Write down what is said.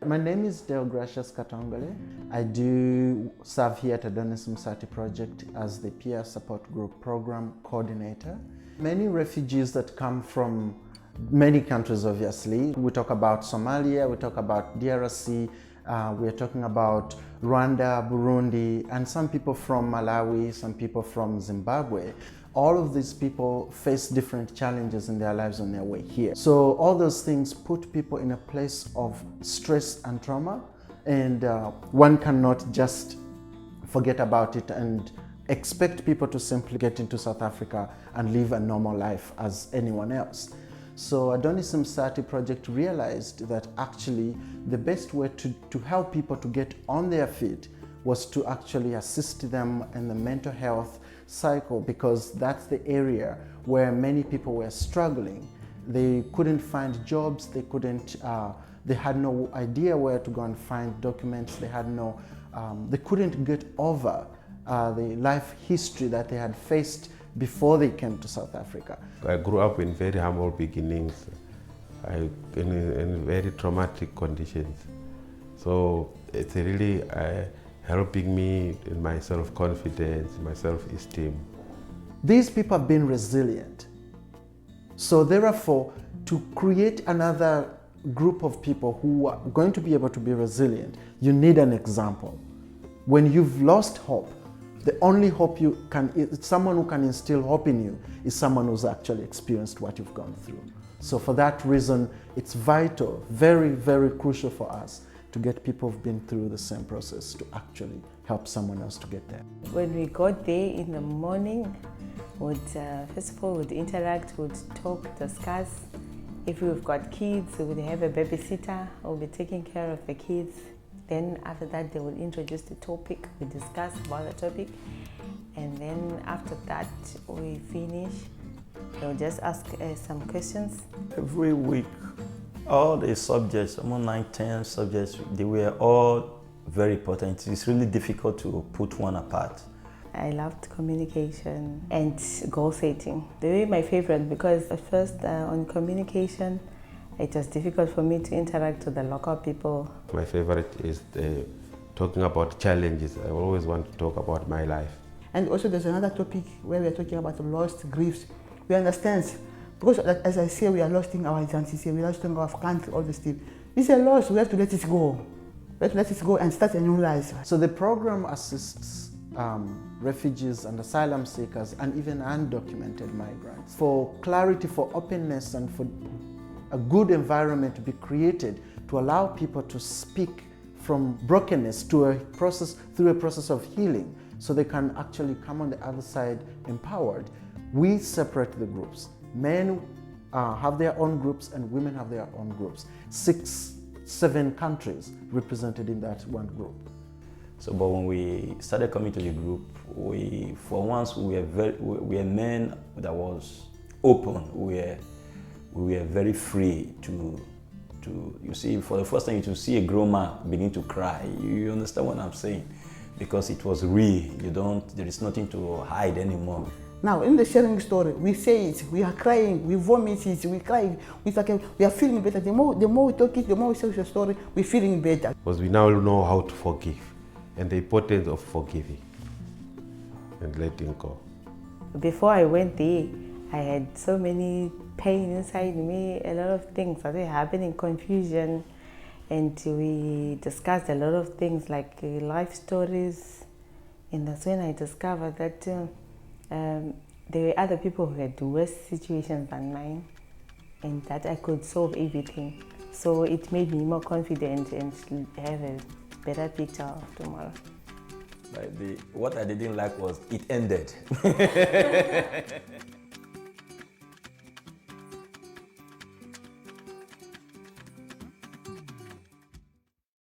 My name is Deogracious Katongole. I do serve here at Adonis Musati project as the Peer Support Group Program Coordinator. Many refugees that come from many countries, obviously. We talk about Somalia, we talk about DRC, we're talking about Rwanda, Burundi, and some people from Malawi, some people from Zimbabwe. All of these people face different challenges in their lives on their way here. So all those things put people in a place of stress and trauma, and one cannot just forget about it and expect people to simply get into South Africa and live a normal life as anyone else. So Adonis Musati project realized that actually the best way to help people to get on their feet was to actually assist them in the mental health cycle, because that's the area where many people were struggling. They couldn't find jobs, they had no idea where to go and find documents, they couldn't get over the life history that they had faced before they came to South Africa. I grew up in very humble beginnings, in very traumatic conditions. So it's really helping me in my self-confidence, my self-esteem. These people have been resilient. So therefore, to create another group of people who are going to be able to be resilient, you need an example. When you've lost hope, the only hope someone who can instill hope in you is someone who's actually experienced what you've gone through. So for that reason, it's vital, very, very crucial for us to get people who've been through the same process to actually help someone else to get there. When we got there in the morning, first of all, we'd interact, we'd talk, discuss. If we've got kids, we would have a babysitter who will be taking care of the kids. Then after that, they will introduce the topic, we discuss about the topic. And then after that, we finish. They'll just ask some questions. Every week, all the subjects, among 9-10 subjects, they were all very important. It's really difficult to put one apart. I loved communication and goal setting. They were my favorite because at first on communication, it was difficult for me to interact with the local people. My favorite is talking about challenges. I always want to talk about my life. And also there's another topic where we're talking about lost griefs. We understand, because as I say, we are lost in our identity, we are lost in our country, all this stuff. It's a loss, we have to let it go. We have to let it go and start a new life. So the program assists refugees and asylum seekers and even undocumented migrants for clarity, for openness, and for a good environment to be created to allow people to speak from brokenness to through a process of healing, so they can actually come on the other side empowered. We separate the groups. Men have their own groups and women have their own groups. 6-7 countries represented in that one group. So, but when we started coming to the group, for once, we were men that was open. We were very free to you see, for the first time to see a grown man begin to cry. You understand what I'm saying? Because it was real. There is nothing to hide anymore. Now, in the sharing story, we say it, we are crying, we vomit it, we cry, we are feeling better. The more we talk it, the more we share the story, we're feeling better. Because we now know how to forgive and the importance of forgiving and letting go. Before I went there, I had so many pain inside me, a lot of things that were happening, confusion, and we discussed a lot of things like life stories. And that's when I discovered that there were other people who had worse situations than mine, and that I could solve everything. So it made me more confident and have a better picture of tomorrow. What I didn't like was it ended.